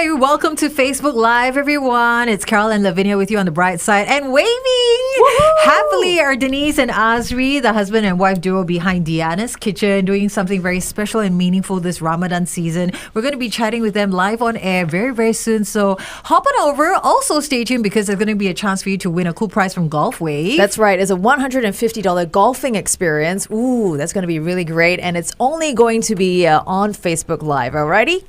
Hi, welcome to Facebook Live, everyone. It's Carol and Lavinia with you on the Brightside and waving happily are Denise and Asri, the husband and wife duo behind Deanna's Kitchen, doing something very special and meaningful this Ramadan season. We're going to be chatting with them live on air very, very soon. So hop on over. Also stay tuned because there's going to be a chance for you to win a cool prize from Golf Wave. That's right. It's a $150 golfing experience. Ooh, that's going to be really great. And it's only going to be on Facebook Live. Alrighty?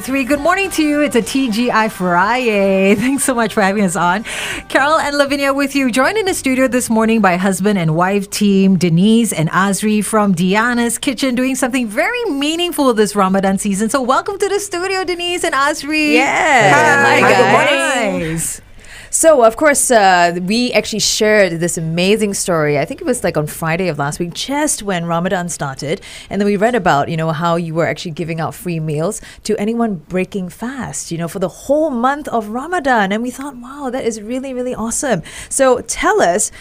3. Good morning to you. It's a TGI Friday. Thanks so much for having us on. Carol and Lavinia with you. Joined in the studio this morning by husband and wife team Denise and Asri from Deanna's Kitchen, doing something very meaningful this Ramadan season. So welcome to the studio, Denise and Asri. Yeah. Hi, guys. Good morning. So, of course, we actually shared this amazing story. I think it was like on Friday of last week, just when Ramadan started. And then we read about, how you were actually giving out free meals to anyone breaking fast, for the whole month of Ramadan. And we thought, wow, that is really, really awesome. So tell us,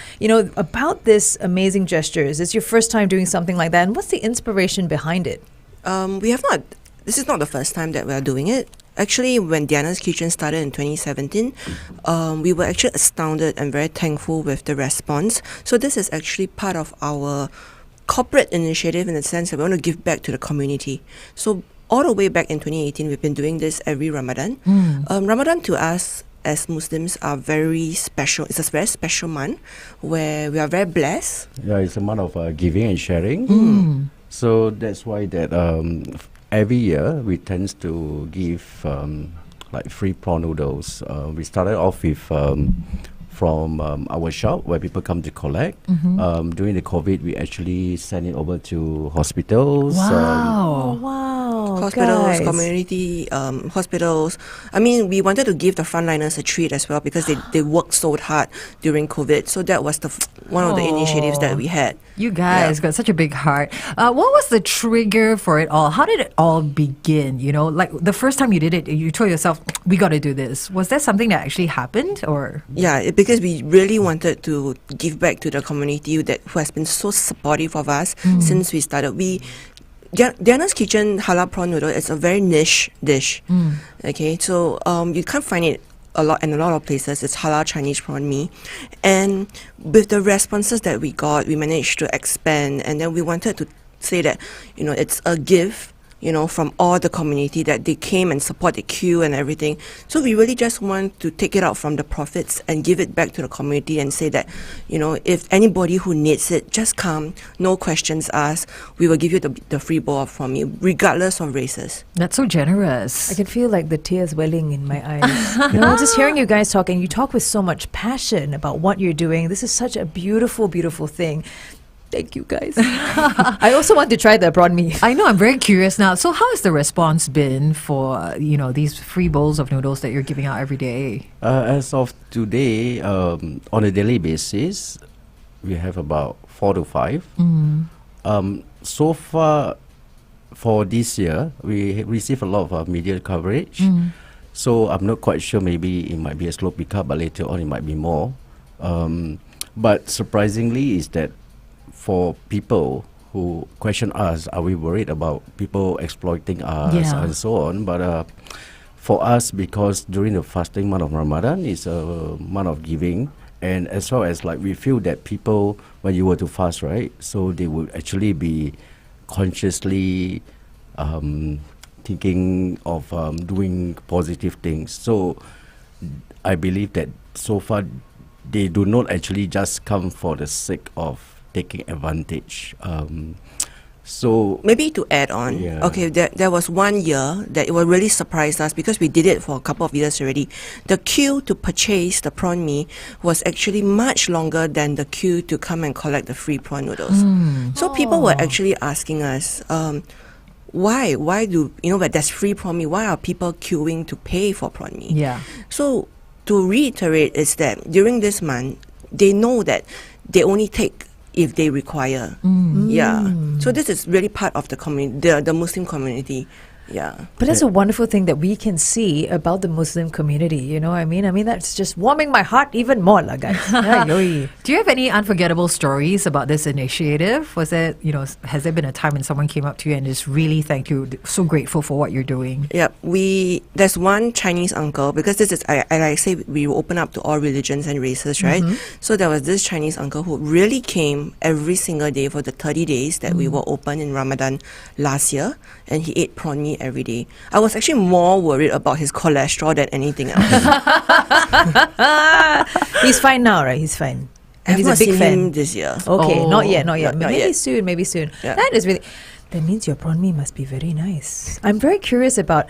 about this amazing gestures. It's your first time doing something like that. And what's the inspiration behind it? This is not the first time that we are doing it. Actually, when Deanna's Kitchen started in 2017, we were actually astounded and very thankful with the response. So this is actually part of our corporate initiative in the sense that we want to give back to the community. So all the way back in 2018, we've been doing this every Ramadan. Ramadan to us as Muslims are very special. It's a very special month where we are very blessed. Yeah, it's a month of giving and sharing. So that's why that every year we tend to give like free prawn noodles. We started off with from our shop where people come to collect. During the COVID, we actually send it over to hospitals. Hospitals, guys. community hospitals. I mean, we wanted to give the frontliners a treat as well because they worked so hard during COVID. So that was one of the initiatives that we had. You guys got such a big heart. What was the trigger for it all? How did it all begin? Like the first time you did it, you told yourself, we got to do this. Was that something that actually happened or? Yeah, because we really wanted to give back to the community who has been so supportive of us since we started. Deanna's Kitchen halal prawn noodle is a very niche dish. Okay, so you can't find it a lot of places. It's halal Chinese prawn mee, and with the responses that we got, we managed to expand, and then we wanted to say that it's a gift from all the community that they came and support the queue and everything. So we really just want to take it out from the profits and give it back to the community and say that, if anybody who needs it, just come, no questions asked. We will give you the free bowl of prawn mee, regardless of races. That's so generous. I can feel like the tears welling in my eyes. Just hearing you guys talk, and you talk with so much passion about what you're doing. This is such a beautiful, beautiful thing. Thank you, guys. I also want to try the prawn mee. I know, I'm very curious now. So how has the response been for, these free bowls of noodles that you're giving out every day? As of today, on a daily basis, we have about 4 to 5. So far, for this year, we receive a lot of media coverage. So I'm not quite sure, maybe it might be a slow pickup, but later on it might be more. But surprisingly is that for people who question us, are we worried about people exploiting us and so on? But for us, because during the fasting month of Ramadan is a month of giving, and as well as like we feel that people, when you were to fast, right, so they would actually be consciously thinking of doing positive things. So I believe that so far they do not actually just come for the sake of taking advantage. So maybe to add on, okay, there was 1 year that it will really surprise us because we did it for a couple of years already. The queue to purchase the prawn mee was actually much longer than the queue to come and collect the free prawn noodles. So people were actually asking us, why do, where there's free prawn mee, why are people queuing to pay for prawn mee? Yeah. So to reiterate is that during this month, they know that they only take if they require. So this is really part of the community, the Muslim community. Yeah. But that's a wonderful thing that we can see about the Muslim community. You know what I mean? I mean, that's just warming my heart even more, lah, guys. Ay, Do you have any unforgettable stories about this initiative? Was it, has there been a time when someone came up to you and just really thanked you, so grateful for what you're doing? Yeah, there's one Chinese uncle, because this is, I like say we open up to all religions and races, right? So there was this Chinese uncle who really came every single day for the 30 days that we were open in Ramadan last year, and he ate prawn mee every day. I was actually more worried about his cholesterol than anything else. he's fine now, right? He's fine. I have he's not a big seen fan. him this year. Okay, Oh. not yet. Not Maybe yet. soon, maybe soon. Yeah. That is really... That means your prawn mee must be very nice. I'm very curious about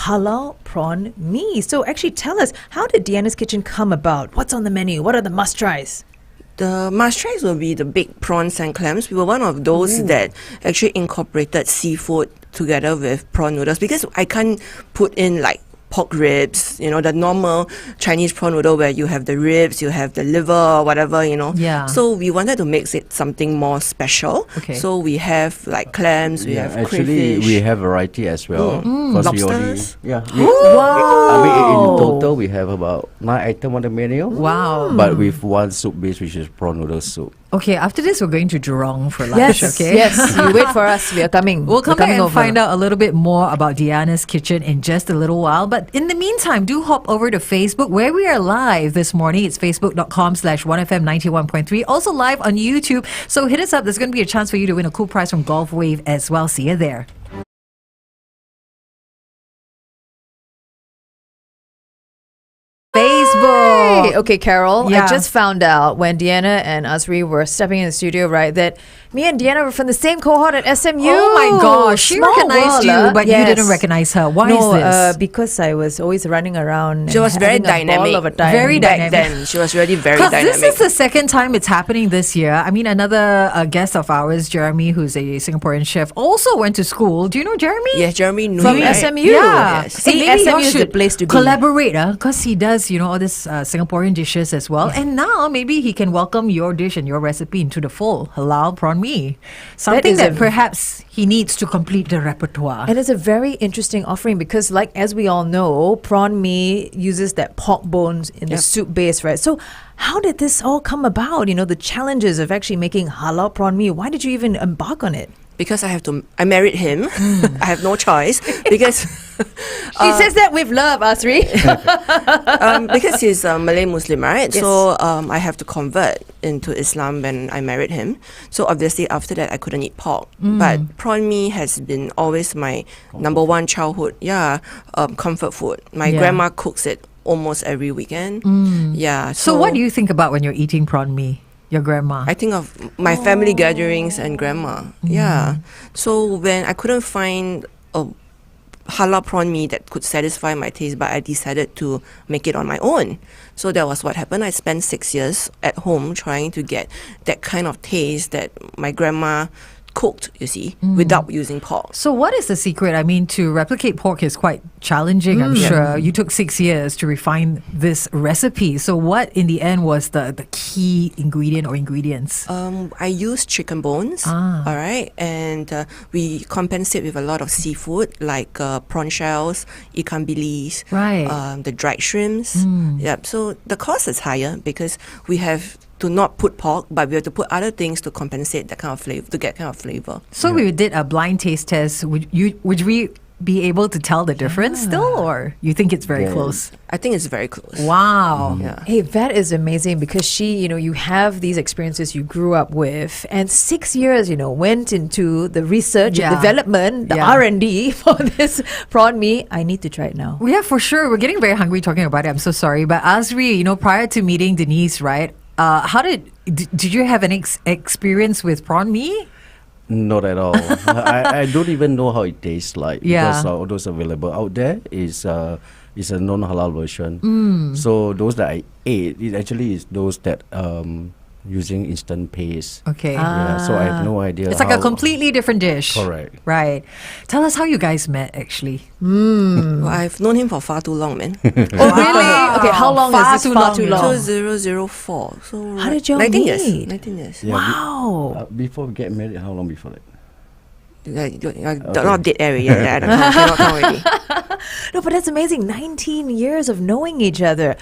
halal prawn mee. So actually tell us, how did Deanna's Kitchen come about? What's on the menu? What are the must-tries? The must-tries will be the big prawns and clams. We were one of those that actually incorporated seafood together with prawn noodles, because I can't put in like pork ribs, the normal Chinese prawn noodle where you have the ribs, you have the liver, whatever, Yeah. So we wanted to make it something more special. Okay. So we have like clams, we have actually, crayfish. we have variety as well. 'Cause we Lobsters? I mean, in total, we have about 9 items on the menu. Wow. But with one soup base, which is prawn noodle soup. Okay, after this, we're going to Jurong for lunch, okay? Yes, you wait for us. We are coming. We'll come We're back and coming over. find out a little bit more about Deanna's Kitchen in just a little while. But in the meantime, do hop over to Facebook where we are live this morning. It's facebook.com/1FM91.3. Also live on YouTube. So hit us up. There's going to be a chance for you to win a cool prize from Golf Wave as well. See you there. Facebook. Hey, okay, Carol, Yeah. I just found out when Deanna and Asri were stepping in the studio, right, that me and Deanna were from the same cohort at SMU. Oh my gosh, she Small recognized world, you, ah. but you didn't recognize her. Why no, is this? because I was always running around. She and was very having a ball dynamic. of a time. Very Back dynamic. then, she was really very Because dynamic. this is the second time it's happening this year. I mean, another guest of ours, Jeremy, who's a Singaporean chef, also went to school. Do you know Jeremy? Yes, Jeremy knew From you, right? SMU. Yeah. Yes. See, Hey, maybe SMU y'all is the should place to be. collaborate, because he does, all this Singaporean dishes as well. And now maybe he can welcome your dish and your recipe into the fold. Halal prawn mee. Something is that a- perhaps he needs to complete the repertoire. And it's a very interesting offering because, like, as we all know, prawn mee uses that pork bones in the Yep. soup base, right? So how did this all come about? The challenges of actually making halal prawn mee. Why did you even embark on it? Because I married him. I have no choice because She says that with love, Asri. because he's a Malay Muslim, right? Yes. So I have to convert into Islam when I married him. So obviously after that I couldn't eat pork. But prawn mee has been always my number one childhood, comfort food. My Yeah. grandma cooks it almost every weekend. Yeah. So what do you think about when you're eating prawn mee? Your grandma. I think of my family gatherings and grandma. Yeah. So when I couldn't find a halal prawn mee that could satisfy my taste, but I decided to make it on my own. So that was what happened. I spent 6 years at home trying to get that kind of taste that my grandma cooked, without using pork. So what is the secret? I mean, to replicate pork is quite challenging, I'm sure. You took 6 years to refine this recipe. So what, in the end, was the key ingredient or ingredients? I use chicken bones, all right, and we compensate with a lot of seafood like prawn shells, ikan bilis, Right. the dried shrimps. Yep. So the cost is higher because we have to not put pork, but we have to put other things to compensate that kind of flavor, to get kind of flavor. So we did a blind taste test. Would we be able to tell the difference still, or you think it's very Yeah. close? I think it's very close. Wow. Yeah. Hey, that is amazing because you have these experiences you grew up with, and 6 years, went into the research and Yeah. development, the Yeah. R&D for this prawn mee. I need to try it now. Well, yeah, for sure. We're getting very hungry talking about it. I'm so sorry. But Asri, prior to meeting Denise, right? How did you have an experience with prawn mee? Not at all. I don't even know how it tastes like Yeah. because all those available out there is a non-halal version. So those that I ate, it actually is those that using instant paste. Okay. Yeah, so I have no idea. It's like a how- completely different dish. Correct. Right. Tell us how you guys met, actually. Well, I've known him for far too long, man. Oh, really? Okay, how long Far is this too far long, too you know. long? 2004. So How did y'all 19 meet? years. 19 years. Yeah, Wow. before we get married, how long before that? Not dead area. I cannot count already. No, but that's amazing. 19 years of knowing each other.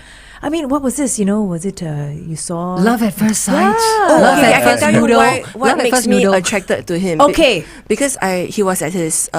I mean, what was this? Was it you saw? Love at first sight. Yeah. Love Okay, at I can first tell you noodle. what Love at makes first me noodle. attracted to him. Okay. Because he was at his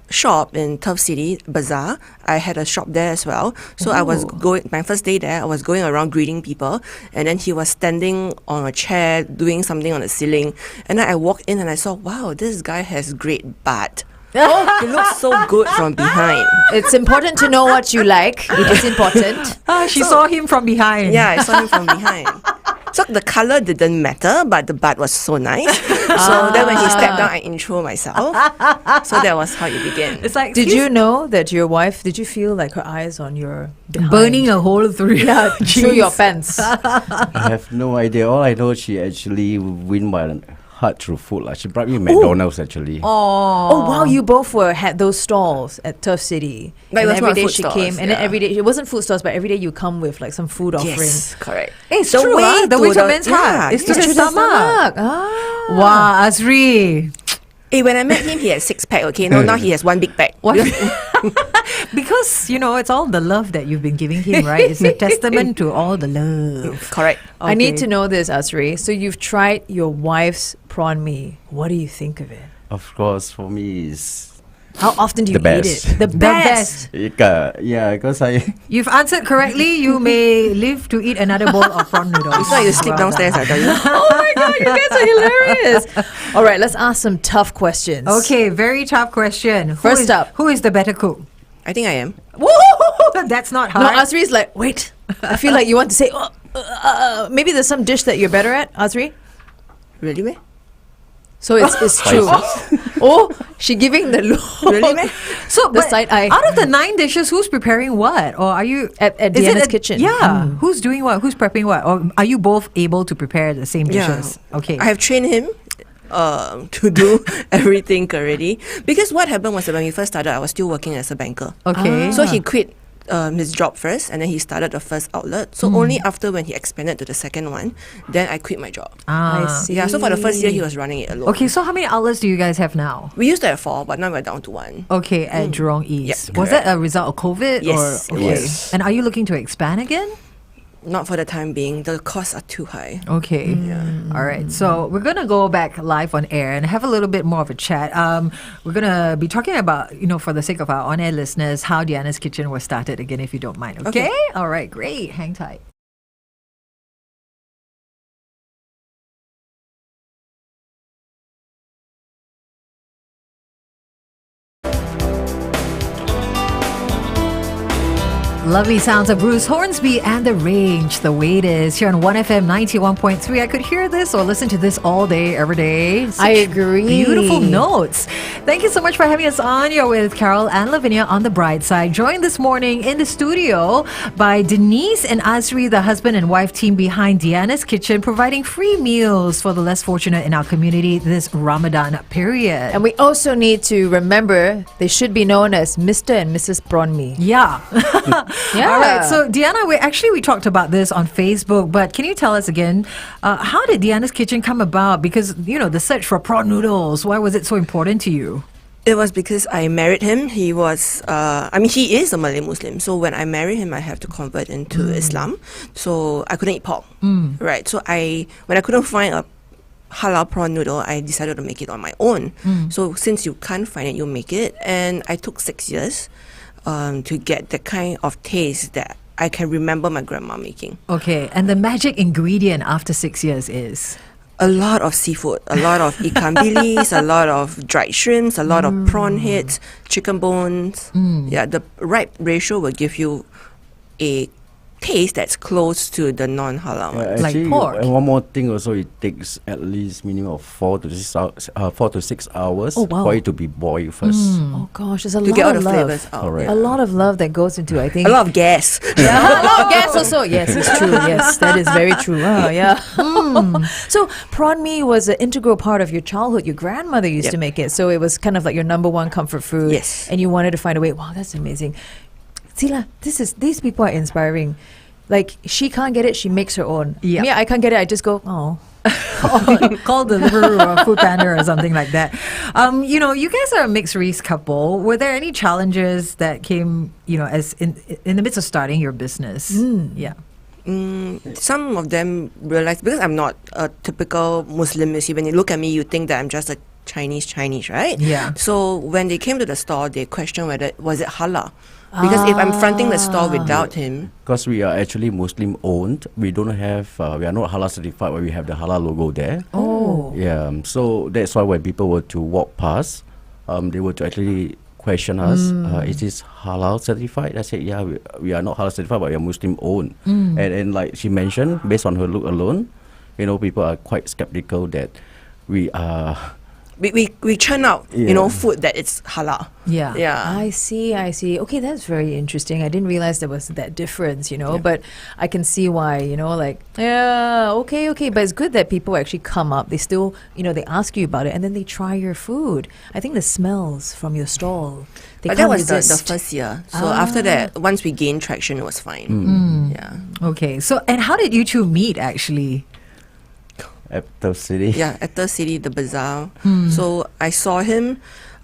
shop in Turf City Bazaar. I had a shop there as well. So I was going, my first day there, I was going around greeting people. And then he was standing on a chair doing something on the ceiling. And then I walked in and I saw, wow, this guy has great butt. He looks so good from behind. It's important to know what you like. It is important. She saw him from behind. Yeah, I saw him from behind. So the color didn't matter, but the butt was so nice. So then when he stepped down, I intro myself. So that was how it began. It's like, Did you know that your wife, did you feel like her eyes on your behind? burning a hole through, through your pants? I have no idea. All I know, she actually win my heart through food. She brought me McDonald's actually. Oh wow! You both had those stalls at Turf City. But it and was every not day food she stalls, came, and then yeah. every day it wasn't food stalls, but every day you come with like some food offering. Yes, correct. It's The true, way the to way to the- men's heart. It's yeah, to it's the to the stomach. Ah. Wow, Asri. Hey, when I met him, he had 6-pack. Okay, now he has one big pack. Because, it's all the love that you've been giving him, right? It's a testament to all the love. Correct. I need Okay. to know this, Asri. So you've tried your wife's prawn mee. What do you think of it? Of course, for me is How often do you The eat best. it? The best. yeah, because I You've answered correctly. You may live to eat another bowl of prawn noodles. It's like you sleep Well downstairs, done. I tell you. Oh my god, you guys are hilarious! All right, let's ask some tough questions. Okay, very tough question. First up. Who is the better cook? I think I am. Woo! That's not No, hard. Asri's like, wait. I feel like you want to say, maybe there's some dish that you're better at, Asri. Really, meh? So it's true. Oh, she giving the look. Really, meh? So, The but side eye. out of the 9 dishes, who's preparing what? Or are you At is it Deanna's kitchen. Yeah, who's doing what? Who's prepping what? Or are you both able to prepare the same Yeah. dishes? Okay. I have trained him to do everything already. Because what happened was that when we first started, I was still working as a banker. Okay. So he quit his job first, and then he started the first outlet. So only after when he expanded to the second one, then I quit my job. I see. Yeah, so for the first year, he was running it alone. Okay, so how many outlets do you guys have now? We used to have 4, but now we're down to 1. Okay, at Jurong East. Yep, Was that a result of COVID? Yes, Or, it okay. was. And are you looking to expand again? Not for the time being. The costs are too high. Okay. All right. So we're going to go back live on air and have a little bit more of a chat. We're going to be talking about, for the sake of our on-air listeners, how Deanna's Kitchen was started again, if you don't mind. Okay? Okay. All right. Great. Hang tight. Lovely sounds of Bruce Hornsby and The Range. The Wait Is here on 1FM 91.3. I could hear this or listen to this all day, every day. I agree. Beautiful notes. Thank you so much for having us on. You're with Carol and Lavinia on the Brightside. Joined this morning in the studio by Denise and Asri, the husband and wife team behind Deanna's Kitchen, providing free meals for the less fortunate in our community this Ramadan period. And we also need to remember they should be known as Mr and Mrs Prawn Mee. Yeah. Yeah. All right. So, Deanna, we talked about this on Facebook, but can you tell us again, how did Deanna's Kitchen come about? Because, the search for prawn noodles, why was it so important to you? It was because I married him. He was, he is a Malay Muslim. So when I married him, I have to convert into Islam. So I couldn't eat pork. Right. So when I couldn't find a halal prawn noodle, I decided to make it on my own. So since you can't find it, you make it. And I took 6 years to get the kind of taste that I can remember my grandma making. Okay. And the magic ingredient after 6 years is? A lot of seafood, a lot of ikan bilis, a lot of dried shrimps, a lot of prawn heads, chicken bones. Yeah, the right ratio will give you a taste that's close to the non-halal one. Like actually, pork. one more thing also, it takes at least minimum of 4 to 6 hours Oh, wow. for it to be boiled first. Oh gosh, there's a To lot get all of the love. flavors out. Correct. A lot of love that goes into, I think. A lot of gas. Yeah, a lot of gas also. Yes, it's true. Yes, that is very true. Oh, yeah. So prawn mee was an integral part of your childhood. Your grandmother used Yep. to make it, so it was kind of like your number one comfort food. Yes. And you wanted to find a way. Wow, that's amazing. Sila, these people are inspiring. Like, she can't get it, she makes her own. Yep. Me, I can't get it, I just go, oh. Call Deliveroo or Food Panda or something like that. You guys are a mixed race couple. Were there any challenges that came, as in the midst of starting your business? Yeah. Some of them realized, because I'm not a typical Muslim, you see, when you look at me, you think that I'm just a Chinese, right? Yeah. So when they came to the store, they questioned whether was it halal. Because if I'm fronting the store without him, Because we are actually Muslim owned, we don't have, we are not halal certified, but we have the halal logo there. Oh. Yeah, so that's why when people were to walk past, they were to actually question us, is this halal certified? I said, yeah, we are not halal certified, but we are Muslim owned. And like she mentioned, based on her look alone, people are quite skeptical that we are... we churn out, food that it's halal. Yeah. Yeah. I see. Okay, that's very interesting. I didn't realize there was that difference, but I can see why, okay. But it's good that people actually come up. They still, they ask you about it and then they try your food. I think the smells from your stall, they But can't that was the resist. first year. So after that, once we gained traction, it was fine. Yeah. Okay. So, and how did you two meet actually? At the city. Yeah, at the city, the bazaar. So I saw him.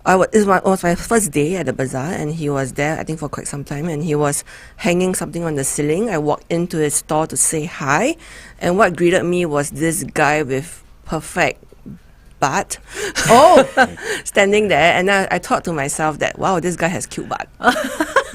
It was my first day at the bazaar, and he was there, I think, for quite some time. And he was hanging something on the ceiling. I walked into his store to say hi, and what greeted me was this guy with perfect butt. Standing there, and I thought to myself that, wow, this guy has cute butt.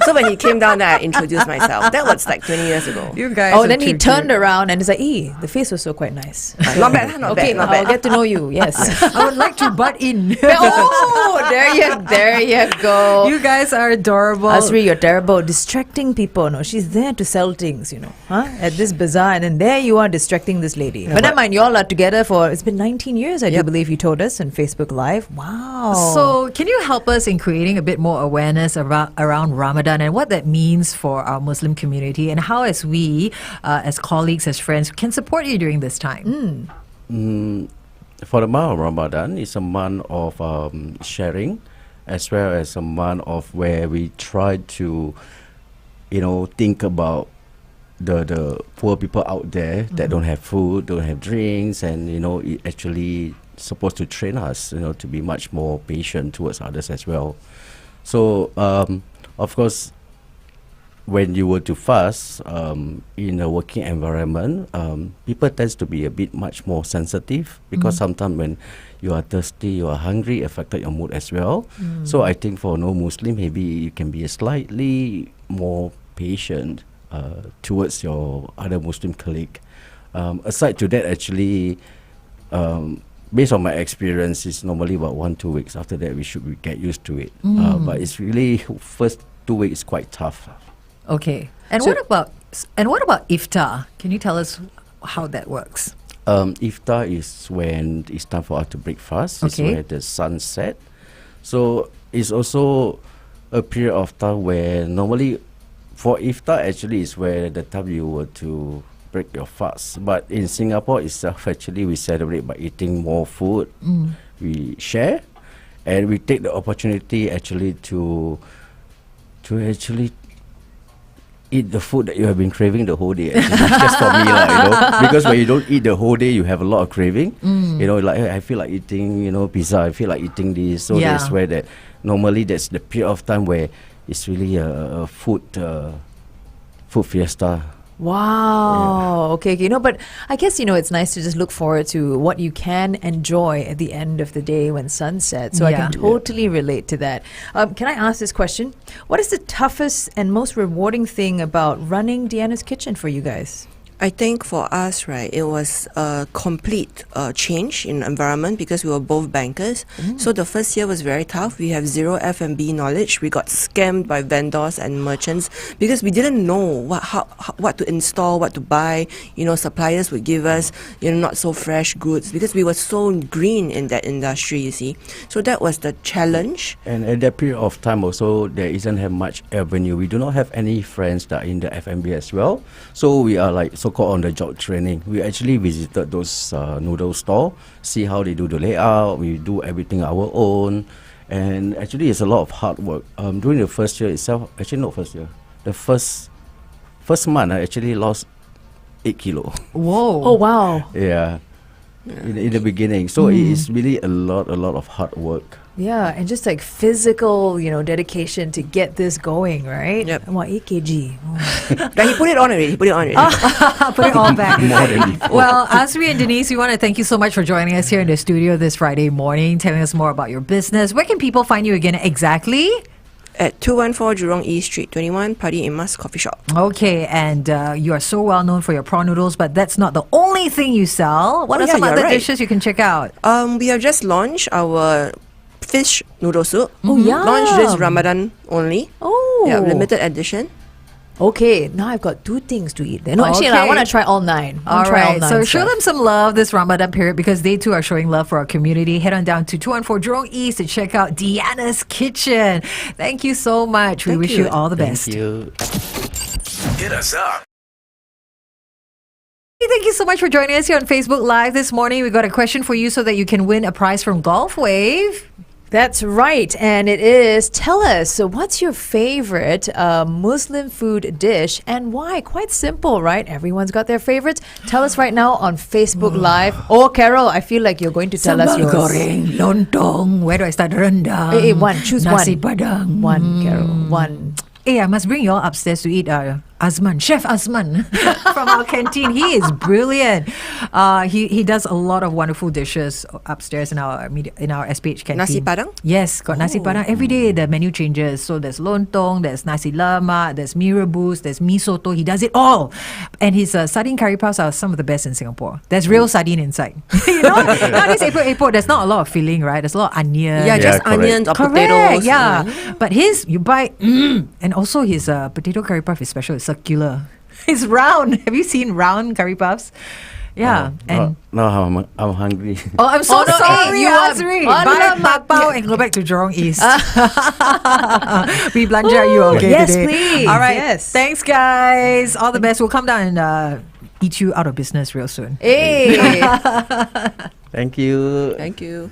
So when he came down there, I introduced myself. That was like 20 years ago. You guys. Oh, then he turned around and it's like, the face was so quite nice. Not bad, not Okay, bad, not I'll bad. get to know you. Yes. I would like to butt in. Oh, there you go. You guys are adorable. Asri, you're terrible. Distracting people. No, she's there to sell things, at this bazaar, and then there you are distracting this lady. But never mind, you all are together it's been 19 years, I do believe you told us on Facebook Live. Wow. So, can you help us in creating a bit more awareness around Ramadan and what that means for our Muslim community, and how, as we, as colleagues, as friends, can support you during this time? For the month of Ramadan, it's a month of sharing, as well as a month of where we try to, think about the poor people out there that don't have food, don't have drinks, and it actually supposed to train us, to be much more patient towards others as well. So, of course, when you were to fast in a working environment, people tends to be a bit much more sensitive, because sometimes when you are thirsty, you are hungry, affected your mood as well. So I think for no Muslim, maybe you can be slightly more patient towards your other Muslim colleague. Aside to that, actually, based on my experience, it's normally about 1-2 weeks. After that, we should get used to it. But it's really first 2 weeks quite tough. Okay. And what about iftar? Can you tell us how that works? Iftar is when it's time for us to break fast. It's Okay. where the sun set. So it's also a period of time where normally for iftar actually is where the time you were to break your fast. But in Singapore itself, actually we celebrate by eating more food. We share, and we take the opportunity actually to actually eat the food that you have been craving the whole day. Actually. Just for me, because when you don't eat the whole day, you have a lot of craving. Like I feel like eating, pizza. I feel like eating this. So Yeah. that's where normally that's the period of time where it's really a food fiesta. Wow. Okay. But I guess, it's nice to just look forward to what you can enjoy at the end of the day when sun sets. So I Yeah. can totally relate to that. Can I ask this question? What is the toughest and most rewarding thing about running Deanna's Kitchen for you guys? I think for us, right, it was a complete change in environment, because we were both bankers. So the first year was very tough. We have zero F&B knowledge. We got scammed by vendors and merchants because we didn't know what to install, what to buy. Suppliers would give us, not so fresh goods, because we were so green in that industry, you see. So that was the challenge. And at that period of time also, there isn't have much avenue. We do not have any friends that are in the F&B as well. So we are like so-called on-the-job training. We actually visited those noodle store, see how they do the layout. We do everything our own. And actually, it's a lot of hard work. During the first year itself, actually not first year, the first month, I actually lost 8 kilo. Whoa. Oh, wow. Yeah. in the beginning. So it is really a lot of hard work. Yeah, and just like physical, dedication to get this going, right? Yep. Wow, 8 kg. Oh. But he put it on already. Put it all back. More than before. Well, Asri and Denise, we want to thank you so much for joining us here in the studio this Friday morning, telling us more about your business. Where can people find you again exactly? At 214 Jurong East Street 21, Party in Mas Coffee Shop. Okay, and you are so well known for your prawn noodles, but that's not the only thing you sell. What are some you're other right. dishes you can check out? We have just launched our fish noodle soup. Oh, yeah. Launched this Ramadan only. Oh. Yeah, limited edition. Okay, now I've got 2 things to eat. No, actually, I Okay. want to try all 9. All right, so show stuff. them some love this Ramadan period because they too are showing love for our community. Head on down to 214 Jurong East to check out Deanna's Kitchen. Thank you so much. We Thank wish you. you all the best. Thank you. Hit us up. Thank you so much for joining us here on Facebook Live this morning. We got a question for you so that you can win a prize from Golf Wave. That's right, and it is. Tell us, so what's your favorite Muslim food dish and why? Quite simple, right? Everyone's got their favorites. Tell us right now on Facebook Live. Oh, Carol, I feel like you're going to tell us yours. goreng, lontong. Where do I start? Rendang. Choose Nasi one. padang. One, Carol, one. Hey, I must bring you all upstairs to eat Azman, Chef Azman from our canteen. He is brilliant. He does a lot of wonderful dishes upstairs in our SPH canteen. Nasi padang? Yes, got nasi padang. Every day the menu changes. So there's lontong, there's nasi lemak, there's mee rebus, there's mee soto. He does it all. And his sardine curry puffs are some of the best in Singapore. There's real sardine inside. Nowadays epok-epok, there's not a lot of filling, right? There's a lot of onion. Yeah, just correct. onions or Correct, potatoes. yeah. But his, you buy, and also his potato curry puff is special. It's circular. It's round. Have you seen round curry puffs? Yeah. And No, I'm hungry. oh, I'm so Oh, no, sorry, hey, you are- Asri. Oh, Buy no, bakpao and go back to Jurong East. We belanja you okay Yes, today? please. All right. Yes. Thanks, guys. All the best. We'll come down and eat you out of business real soon. Hey. Thank you. Thank you.